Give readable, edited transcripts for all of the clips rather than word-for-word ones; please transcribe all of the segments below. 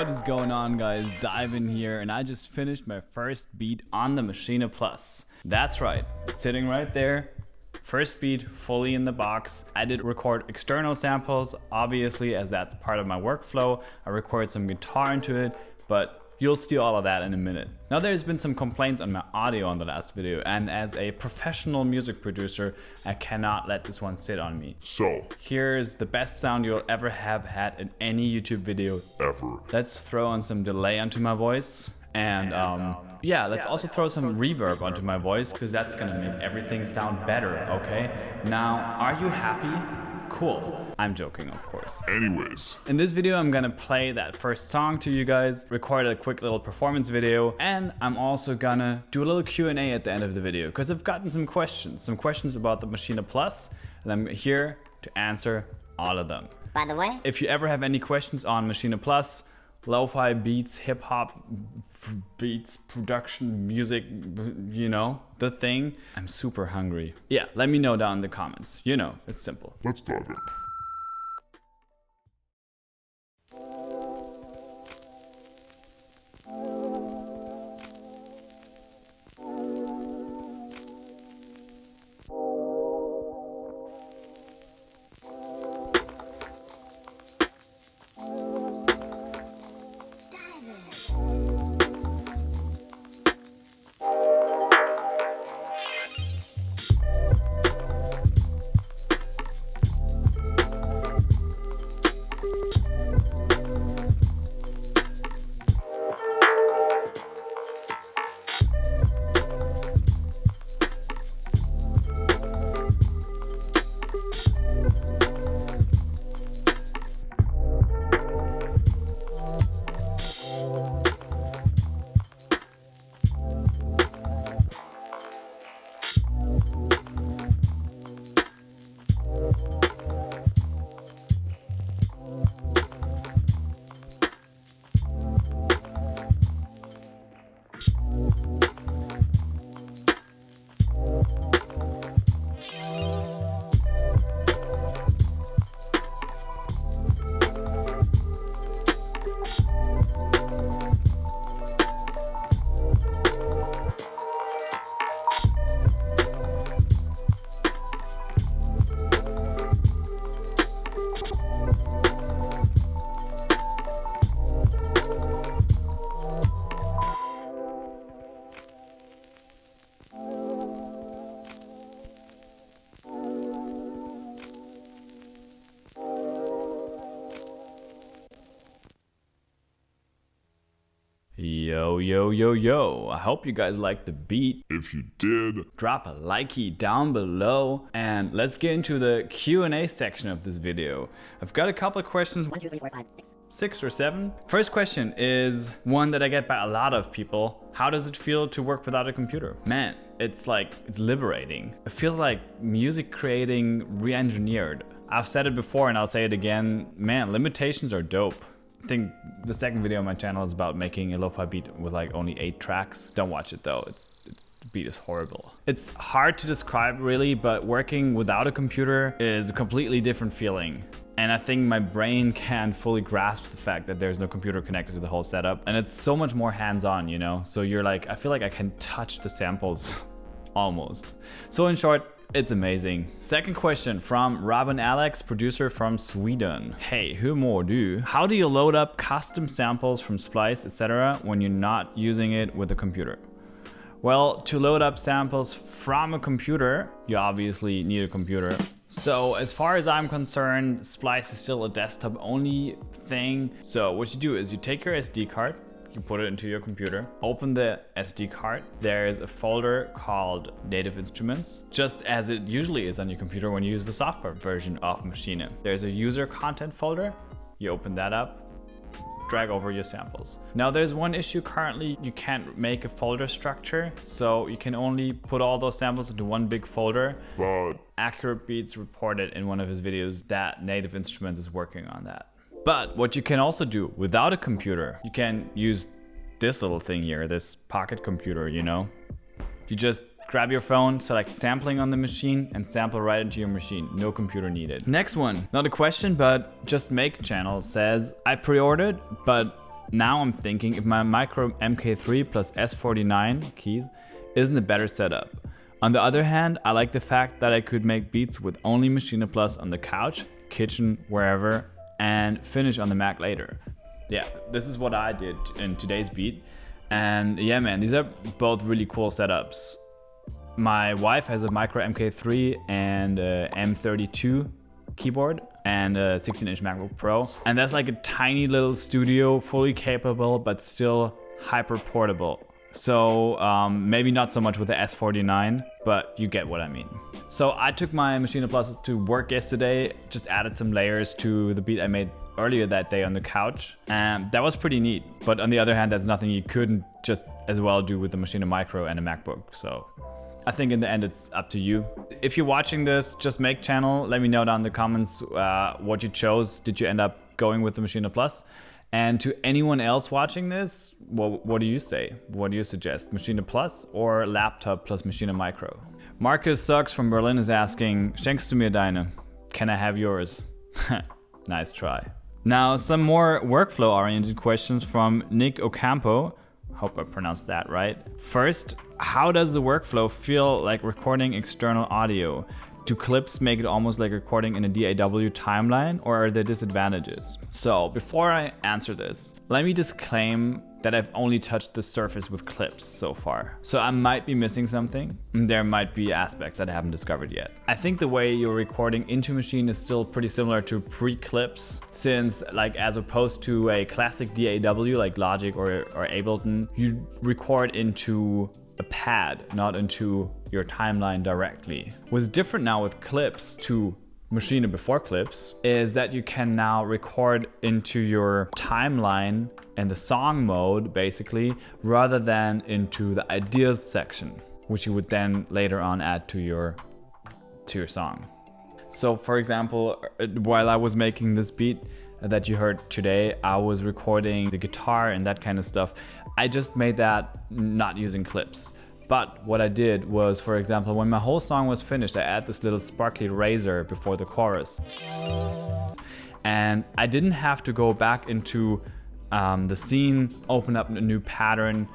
What is going on, guys? DYVN here, and I just finished my first beat on the Maschine Plus. That's right, it's sitting right there. First beat, fully in the box. I did record external samples, obviously, as that's part of my workflow. I recorded some guitar into it, but you'll see all of that in a minute. Now, there's been some complaints on my audio on the last video, and as a professional music producer, I cannot let this one sit on me. So, here's the best sound you'll ever have had in any YouTube video ever. Let's throw on some delay onto my voice. And yeah, let's also throw some reverb onto my voice, because that's gonna make everything sound better, okay? Now, are you happy? Cool. I'm joking, of course. Anyways, in this video, I'm gonna play that first song to you guys, record a quick little performance video, and I'm also gonna do a little Q&A at the end of the video, because I've gotten some questions about the Maschine Plus, and I'm here to answer all of them. By the way, if you ever have any questions on Maschine Plus, lo-fi beats, hip-hop beats, production, music, you know, the thing, I'm super hungry. Yeah, let me know down in the comments. You know, it's simple. Let's dive in. Yo, I hope you guys liked the beat. If you did, drop a likey down below, and let's get into the Q&A section of this video. I've got a couple of questions. 1, 2, 3, 4, 5, 6. 6 or 7. First question is one that I get by a lot of people. How does it feel to work without a computer? Man, it's liberating. It feels like music creating re-engineered. I've said it before and I'll say it again. Man, limitations are dope. I think the second video on my channel is about making a lo-fi beat with like only 8 tracks. Don't watch it though, the beat is horrible. It's hard to describe really, but working without a computer is a completely different feeling. And I think my brain can't fully grasp the fact that there's no computer connected to the whole setup. And it's so much more hands-on, you know? So you're like, I feel like I can touch the samples almost. So in short, it's amazing. Second question from Robin Alex, producer from Sweden. Hey, hur mår du? How do you load up custom samples from Splice, etc. when you're not using it with a computer? Well, to load up samples from a computer, you obviously need a computer. So as far as I'm concerned, Splice is still a desktop only thing. So what you do is you take your SD card, you put it into your computer, open the SD card. There's a folder called Native Instruments, just as it usually is on your computer when you use the software version of Maschine. There's a user content folder. You open that up, drag over your samples. Now there's one issue currently, you can't make a folder structure, so you can only put all those samples into one big folder. but Accurate Beats reported in one of his videos that Native Instruments is working on that. But what you can also do without a computer, you can use this little thing here, this pocket computer, you know? You just grab your phone, select sampling on the machine, and sample right into your machine. No computer needed. Next one, not a question, but Just Make channel says, I pre-ordered, but now I'm thinking if my micro MK3 plus S49 keys isn't a better setup. On the other hand, I like the fact that I could make beats with only Maschine Plus on the couch, kitchen, wherever, and finish on the Mac later. Yeah, this is what I did in today's beat. And yeah, man, these are both really cool setups. My wife has a micro MK3 and a M32 keyboard and a 16-inch MacBook Pro. And that's like a tiny little studio, fully capable, but still hyper portable. So maybe not so much with the S49, but you get what I mean. So I took my Maschine Plus to work yesterday, just added some layers to the beat I made earlier that day on the couch, and that was pretty neat. But on the other hand, that's nothing you couldn't just as well do with the Maschine Micro and a MacBook. So I think in the end, it's up to you. If you're watching this, just make channel. Let me know down in the comments what you chose. Did you end up going with the Maschine Plus? And to anyone else watching this, what do you say? What do you suggest? Maschine Plus or laptop plus Maschine Micro? Marcus Sucks from Berlin is asking, schenkst du mir deine? Can I have yours? Nice try. Now, some more workflow-oriented questions from Nick Ocampo. Hope I pronounced that right. First, how does the workflow feel like recording external audio? Do clips make it almost like recording in a DAW timeline, or are there disadvantages? So before I answer this, let me disclaim that I've only touched the surface with clips so far. So I might be missing something. There might be aspects that I haven't discovered yet. I think the way you're recording into Maschine is still pretty similar to pre-clips, since like as opposed to a classic DAW like Logic or Ableton, you record into a pad, not into your timeline directly. What's different now with clips to Maschine before clips is that you can now record into your timeline and the song mode basically, rather than into the ideas section, which you would then later on add to your song. So for example, while I was making this beat that you heard today, I was recording the guitar and that kind of stuff. I just made that not using clips. But what I did was, for example, when my whole song was finished, I add this little sparkly razor before the chorus. And I didn't have to go back into the scene, open up a new pattern,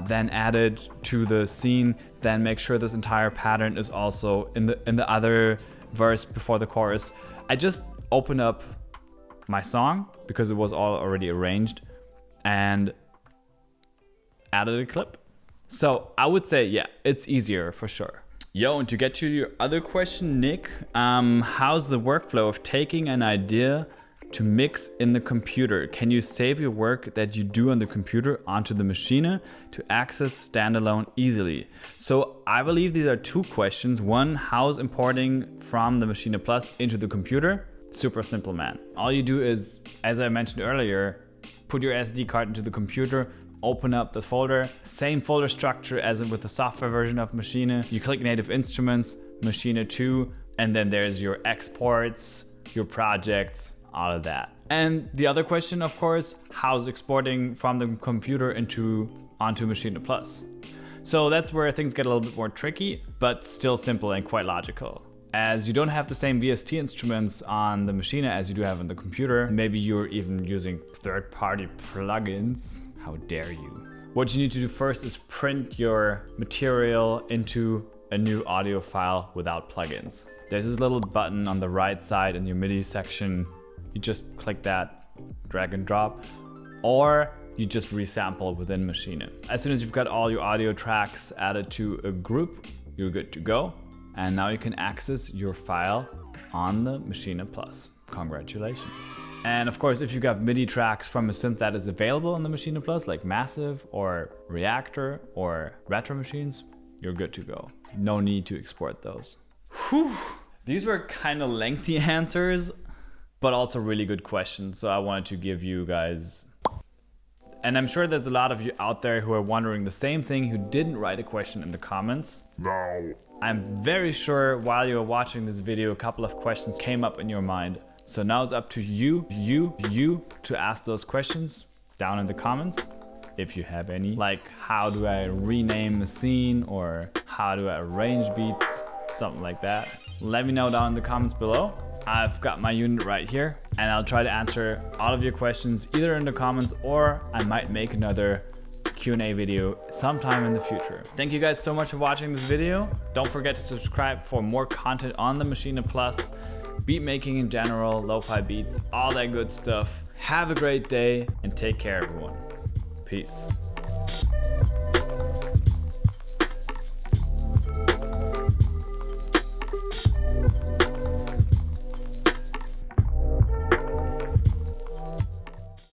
then add it to the scene, then make sure this entire pattern is also in the other verse before the chorus. I just opened up my song because it was all already arranged and added a clip. So I would say, yeah, it's easier for sure. Yo, and to get to your other question, Nick, how's the workflow of taking an idea to mix in the computer? Can you save your work that you do on the computer onto the Maschine to access Standalone easily? So I believe these are two questions. One, how's importing from the Maschine Plus into the computer? Super simple, man. All you do is, as I mentioned earlier, put your SD card into the computer, open up the folder, same folder structure as with the software version of Maschine. You click Native Instruments, Maschine 2, and then there's your exports, your projects, all of that. And the other question, of course, how's exporting from the computer onto Maschine Plus? So that's where things get a little bit more tricky, but still simple and quite logical. As you don't have the same VST instruments on the Maschine as you do have on the computer, maybe you're even using third-party plugins. How dare you? What you need to do first is print your material into a new audio file without plugins. There's this little button on the right side in your MIDI section. You just click that, drag and drop, or you just resample within Maschine. As soon as you've got all your audio tracks added to a group, you're good to go. And now you can access your file on the Maschine Plus. Congratulations. And of course, if you got MIDI tracks from a synth that is available on the Maschine Plus, like Massive or Reactor or Retro Machines, you're good to go. No need to export those. Whew. These were kind of lengthy answers, but also really good questions. So I wanted to give you guys, and I'm sure there's a lot of you out there who are wondering the same thing who didn't write a question in the comments. No. I'm very sure while you were watching this video, a couple of questions came up in your mind. So now it's up to you to ask those questions down in the comments, if you have any. Like, how do I rename a scene, or how do I arrange beats, something like that. Let me know down in the comments below. I've got my unit right here, and I'll try to answer all of your questions either in the comments, or I might make another Q&A video sometime in the future. Thank you guys so much for watching this video. Don't forget to subscribe for more content on the Maschine Plus, beat making in general, lo-fi beats, all that good stuff. Have a great day and take care, everyone. Peace.